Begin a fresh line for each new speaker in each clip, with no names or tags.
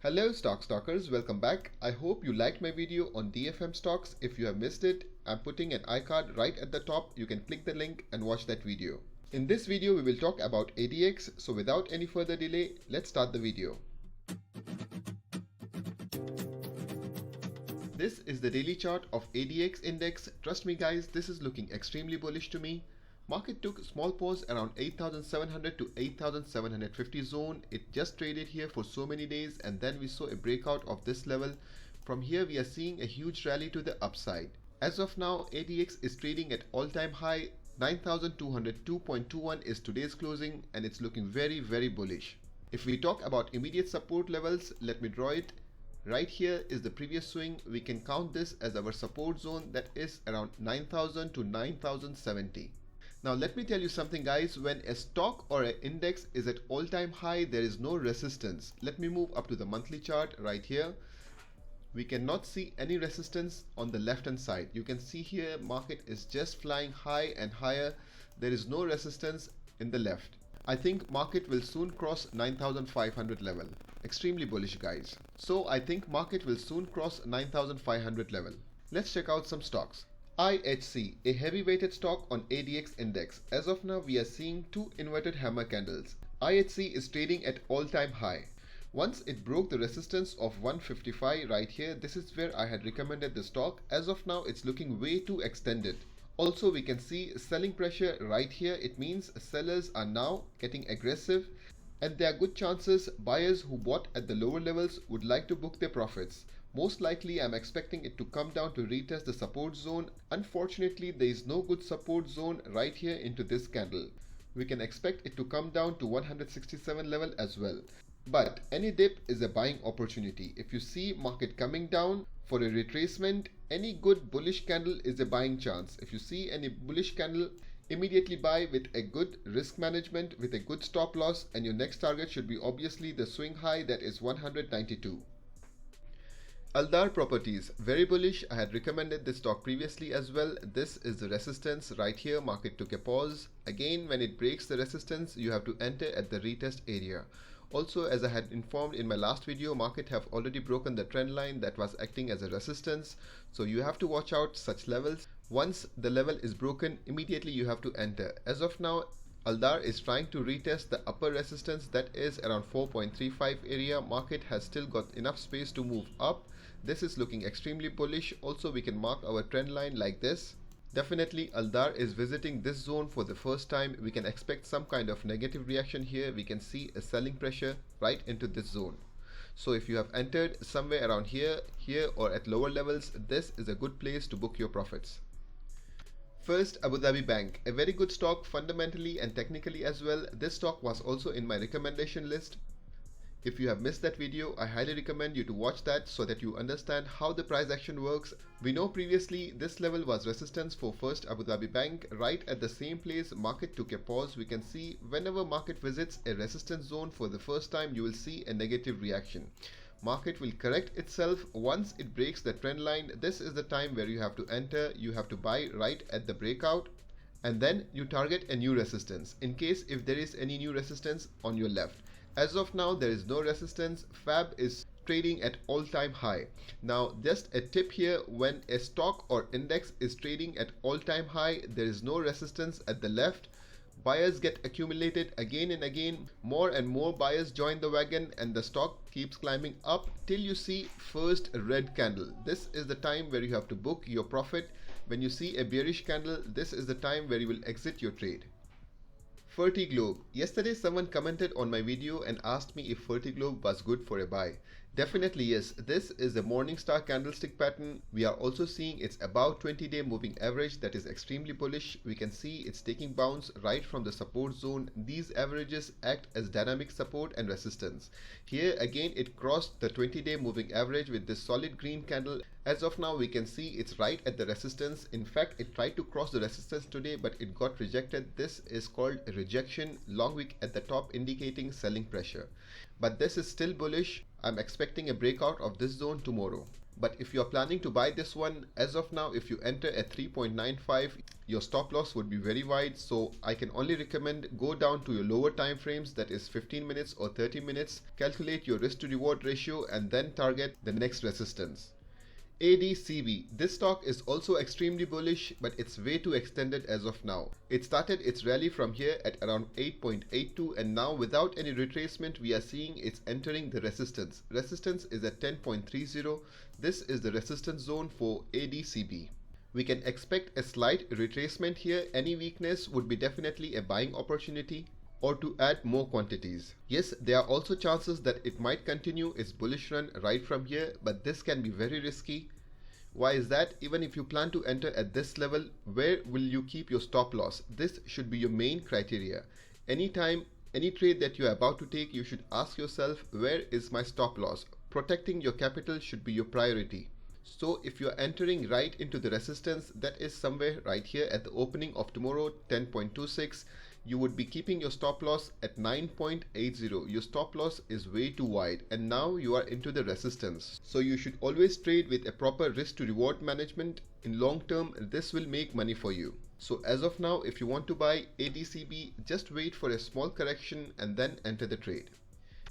Hello stock stalkers, welcome back. I hope you liked my video on DFM stocks. If you have missed it, I'm putting an iCard right at the top. You can click the link and watch that video. In this video, we will talk about ADX. So without any further delay, let's start the video. This is the daily chart of ADX index. Trust me guys, this is looking extremely bullish to me. Market took a small pause around 8,700 to 8,750 zone. It just traded here for so many days and then we saw a breakout of this level. From here we are seeing a huge rally to the upside. As of now, ADX is trading at all-time high. 9,202.21 is today's closing and it's looking very bullish. If we talk about immediate support levels, let me draw it. Right here is the previous swing. We can count this as our support zone, that is around 9,000 to 9,070. Now let me tell you something guys, when a stock or an index is at all-time high, there is no resistance. Let me move up to the monthly chart right here. We cannot see any resistance on the left hand side. You can see here market is just flying high and higher. There is no resistance in the left. I think market will soon cross 9,500 level. Extremely bullish guys. So I think market will soon cross 9,500 level. Let's check out some stocks. IHC, a heavy weighted stock on ADX index. As of now, we are seeing two inverted hammer candles. IHC is trading at all-time high. Once it broke the resistance of 155 right here, this is where I had recommended the stock. As of now, it's looking way too extended. Also, we can see selling pressure right here. It means sellers are now getting aggressive and there are good chances buyers who bought at the lower levels would like to book their profits. Most likely, I'm expecting it to come down to retest the support zone. Unfortunately, there is no good support zone right here into this candle. We can expect it to come down to 167 level as well. But any dip is a buying opportunity. If you see market coming down for a retracement, any good bullish candle is a buying chance. If you see any bullish candle, immediately buy with a good risk management, with a good stop loss, and your next target should be obviously the swing high, that is 192. Aldar Properties, very bullish. I had recommended this stock previously as well. This is the resistance right here. Market took a pause. Again, when it breaks the resistance, you have to enter at the retest area. Also, as I had informed in my last video, market have already broken the trend line that was acting as a resistance. So you have to watch out such levels. Once the level is broken, immediately you have to enter. As of now, Aldar is trying to retest the upper resistance, that is around 4.35 area. Market has still got enough space to move up. This is looking extremely bullish. Also, we can mark our trend line like this. Definitely Aldar is visiting this zone for the first time. We can expect some kind of negative reaction here. We can see a selling pressure right into this zone. So if you have entered somewhere around here or at lower levels, this is a good place to book your profits. First, Abu Dhabi Bank, a very good stock fundamentally and technically as well. This stock was also in my recommendation list. If you have missed that video, I highly recommend you to watch that so that you understand how the price action works. We know previously this level was resistance for First Abu Dhabi Bank. Right at the same place, market took a pause. We can see whenever market visits a resistance zone for the first time, you will see a negative reaction. Market will correct itself once it breaks the trend line. This is the time where you have to enter. You have to buy right at the breakout and then you target a new resistance in case if there is any new resistance on your left. As of now, there is no resistance. Fab is trading at all-time high. Now, just a tip here, when a stock or index is trading at all-time high, there is no resistance at the left. Buyers get accumulated again and again. More and more buyers join the wagon and the stock keeps climbing up till you see first red candle. This is the time where you have to book your profit. When you see a bearish candle, this is the time where you will exit your trade. Fertiglobe. Yesterday someone commented on my video and asked me if Fertiglobe was good for a buy. Definitely yes. This is a Morningstar candlestick pattern. We are also seeing it's about 20-day moving average, that is extremely bullish. We can see it's taking bounce right from the support zone. These averages act as dynamic support and resistance. Here again it crossed the 20-day moving average with this solid green candle. As of now, we can see it's right at the resistance. In fact, it tried to cross the resistance today, but it got rejected. This is called a rejection. Long wick at the top indicating selling pressure. But this is still bullish. I'm expecting a breakout of this zone tomorrow. But if you're planning to buy this one, as of now, if you enter at 3.95, your stop loss would be very wide. So I can only recommend go down to your lower time frames, that is 15 minutes or 30 minutes, calculate your risk to reward ratio and then target the next resistance. ADCB. This stock is also extremely bullish, but it's way too extended as of now. It started its rally from here at around 8.82 and now without any retracement we are seeing it's entering the resistance. Resistance is at 10.30. This is the resistance zone for ADCB. We can expect a slight retracement here. Any weakness would be definitely a buying opportunity or to add more quantities. Yes, there are also chances that it might continue its bullish run right from here, but this can be very risky. Why is that? Even if you plan to enter at this level, where will you keep your stop loss? This should be your main criteria. Anytime, any trade that you are about to take, you should ask yourself, where is my stop loss? Protecting your capital should be your priority. So if you are entering right into the resistance, that is somewhere right here at the opening of tomorrow, 10.26, you would be keeping your stop loss at 9.80. Your stop loss is way too wide and now you are into the resistance. So you should always trade with a proper risk to reward management. In long term, this will make money for you. So as of now, if you want to buy ADCB, just wait for a small correction and then enter the trade.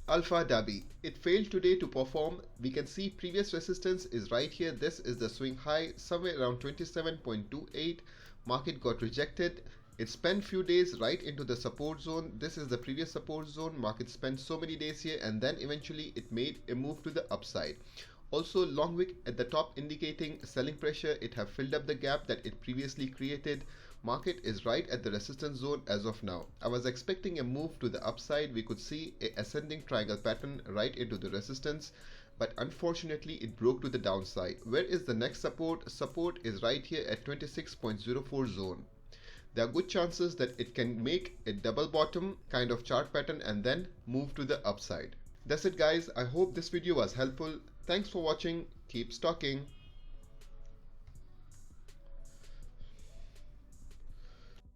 Alpha Dhabi. It failed today to perform. We can see previous resistance is right here. This is the swing high somewhere around 27.28. Market got rejected. It spent few days right into the support zone. This is the previous support zone. Market spent so many days here and then eventually it made a move to the upside. Also long wick at the top indicating selling pressure. It have filled up the gap that it previously created. Market is right at the resistance zone as of now. I was expecting a move to the upside. We could see a ascending triangle pattern right into the resistance, but unfortunately it broke to the downside. Where is the next support? Support is right here at 26.04 zone. There are good chances that it can make a double bottom kind of chart pattern and then move to the upside. That's it guys. I hope this video was helpful. Thanks for watching. Keep stalking.